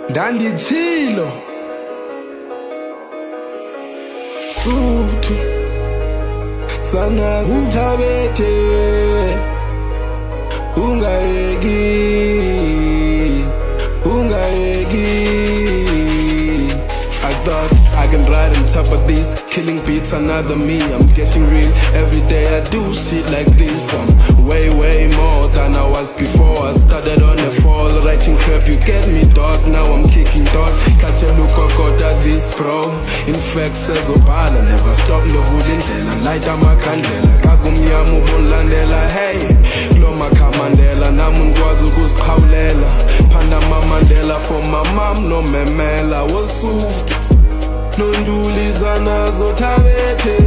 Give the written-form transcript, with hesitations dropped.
Ndanditshilo Suthu Sana zithabethe Ungayeki I thought I can ride on top of this, killing beats another me. I'm getting real, every day I do shit like this. I'm way more than I was before. I started on a fall, writing crap, you get me dog. Now I'm kicking doors, Katelukokota this bro. In fact says Obala, never stop ndovula indlela. Light amakhandlela, kagumnyama ubonlandela. Hey, Gloma Kamandela, nami ngikwazi ukuziqhawulela. Panama Mandela for my mom, no memela. Wasutu Nondulizana zothabethe